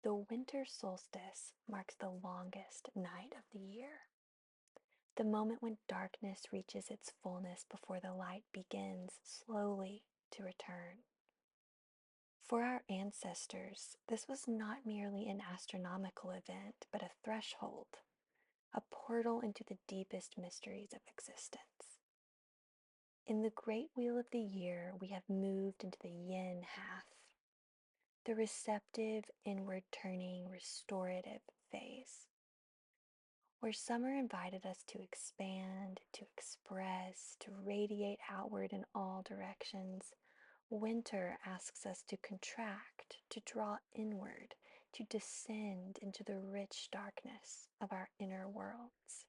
The winter solstice marks the longest night of the year, the moment when darkness reaches its fullness before the light begins slowly to return. For our ancestors, this was not merely an astronomical event, but a threshold, a portal into the deepest mysteries of existence. In the great wheel of the year, we have moved into the yin half, the receptive, inward turning, restorative phase, where summer invited us to expand, to express, to radiate outward in all directions. Winter asks us to contract, to draw inward, to descend into the rich darkness of our inner worlds.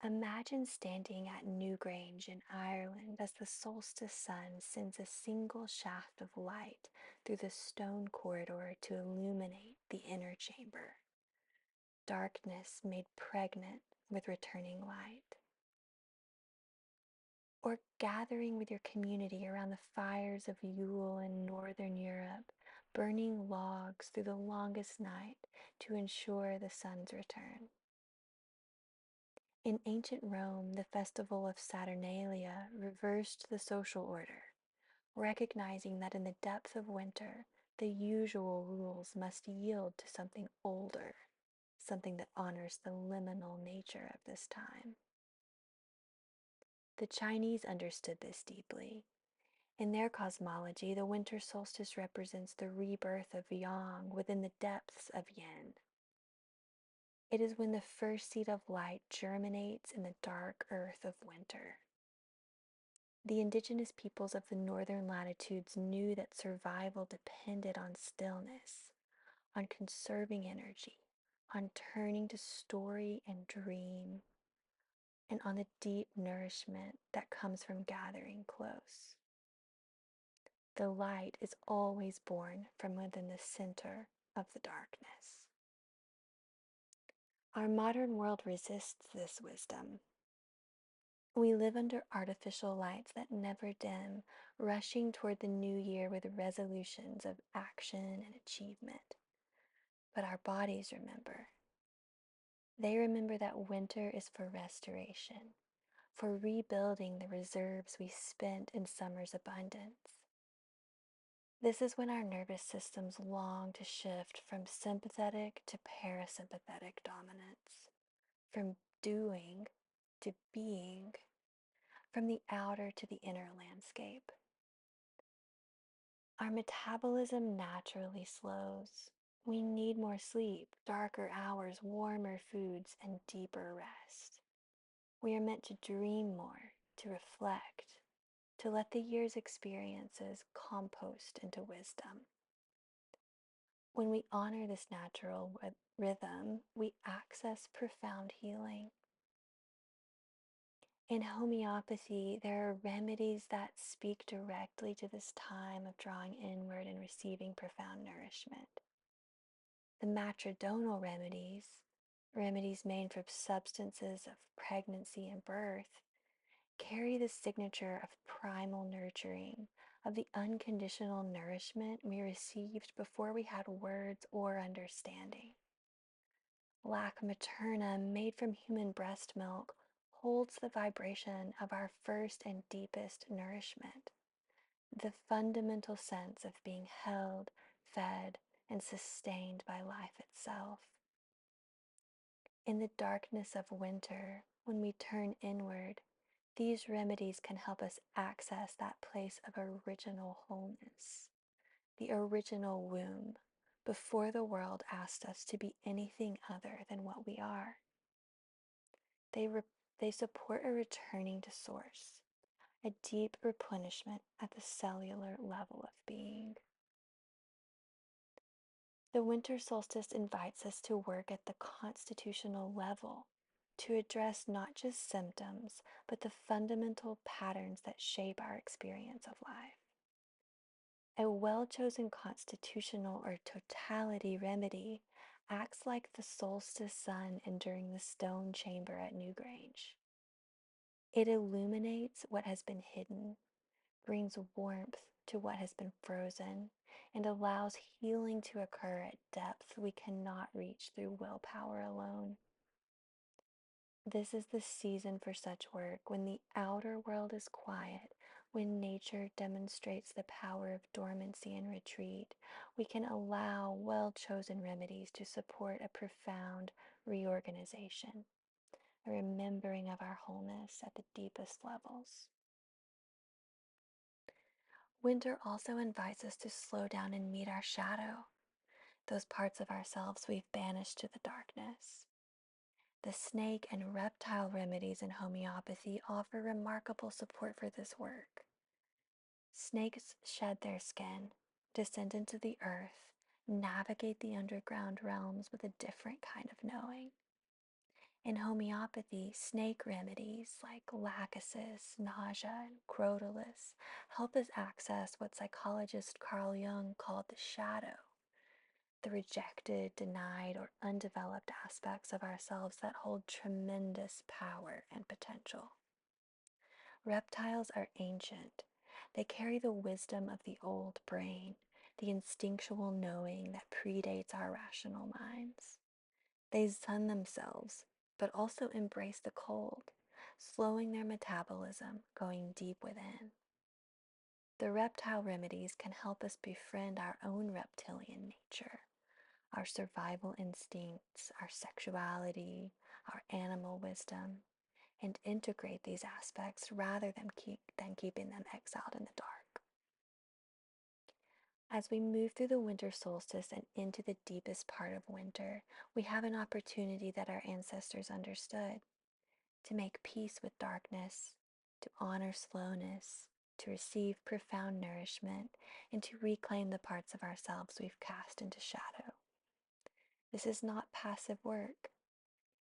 Imagine standing at Newgrange in Ireland as the solstice sun sends a single shaft of light through the stone corridor to illuminate the inner chamber. Darkness made pregnant with returning light. Or gathering with your community around the fires of Yule in Northern Europe, burning logs through the longest night to ensure the sun's return. In ancient Rome, the festival of Saturnalia reversed the social order, recognizing that in the depth of winter, the usual rules must yield to something older, something that honors the liminal nature of this time. The Chinese understood this deeply. In their cosmology, the winter solstice represents the rebirth of yang within the depths of yin. It is when the first seed of light germinates in the dark earth of winter. The indigenous peoples of the northern latitudes knew that survival depended on stillness, on conserving energy, on turning to story and dream, and on the deep nourishment that comes from gathering close. The light is always born from within the center of the darkness. Our modern world resists this wisdom. We live under artificial lights that never dim, rushing toward the new year with resolutions of action and achievement. But our bodies remember. They remember that winter is for restoration, for rebuilding the reserves we spent in summer's abundance. This is when our nervous systems long to shift from sympathetic to parasympathetic dominance, from doing to being, from the outer to the inner landscape. Our metabolism naturally slows. We need more sleep, darker hours, warmer foods, and deeper rest. We are meant to dream more, to reflect, to let the year's experiences compost into wisdom. When we honor this natural rhythm, we access profound healing. In homeopathy, there are remedies that speak directly to this time of drawing inward and receiving profound nourishment. The matrodonal remedies, remedies made from substances of pregnancy and birth, carry the signature of primal nurturing, of the unconditional nourishment we received before we had words or understanding. Lac materna, made from human breast milk, holds the vibration of our first and deepest nourishment, the fundamental sense of being held, fed, and sustained by life itself. In the darkness of winter, when we turn inward, these remedies can help us access that place of original wholeness, the original womb, before the world asked us to be anything other than what we are. They support a returning to source, a deep replenishment at the cellular level of being. The winter solstice invites us to work at the constitutional level, to address not just symptoms, but the fundamental patterns that shape our experience of life. A well-chosen constitutional or totality remedy acts like the solstice sun entering the stone chamber at Newgrange. It illuminates what has been hidden, brings warmth to what has been frozen, and allows healing to occur at depths we cannot reach through willpower alone. This is the season for such work when the outer world is quiet, when nature demonstrates the power of dormancy and retreat. We can allow well chosen remedies to support a profound reorganization, a remembering of our wholeness at the deepest levels. Winter also invites us to slow down and meet our shadow, those parts of ourselves we've banished to the darkness. The snake and reptile remedies in homeopathy offer remarkable support for this work. Snakes shed their skin, descend into the earth, navigate the underground realms with a different kind of knowing. In homeopathy, snake remedies like lachesis, nausea, and crotalus help us access what psychologist Carl Jung called the shadow, the rejected, denied, or undeveloped aspects of ourselves that hold tremendous power and potential. Reptiles are ancient. They carry the wisdom of the old brain, the instinctual knowing that predates our rational minds. They sun themselves, but also embrace the cold, slowing their metabolism, going deep within. The reptile remedies can help us befriend our own reptilian nature, our survival instincts, our sexuality, our animal wisdom, and integrate these aspects rather than keeping them exiled in the dark. As we move through the winter solstice and into the deepest part of winter, we have an opportunity that our ancestors understood to make peace with darkness, to honor slowness, to receive profound nourishment, and to reclaim the parts of ourselves we've cast into shadow. This is not passive work.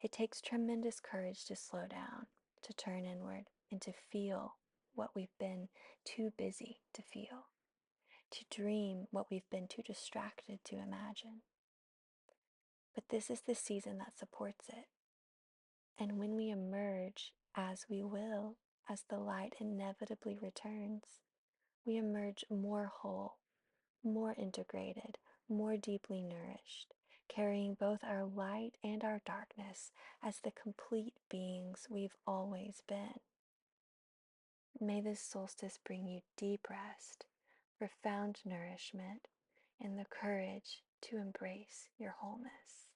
It takes tremendous courage to slow down, to turn inward, and to feel what we've been too busy to feel, to dream what we've been too distracted to imagine. But this is the season that supports it. And when we emerge, as we will, as the light inevitably returns, we emerge more whole, more integrated, more deeply nourished, carrying both our light and our darkness as the complete beings we've always been. May this solstice bring you deep rest, profound nourishment, and the courage to embrace your wholeness.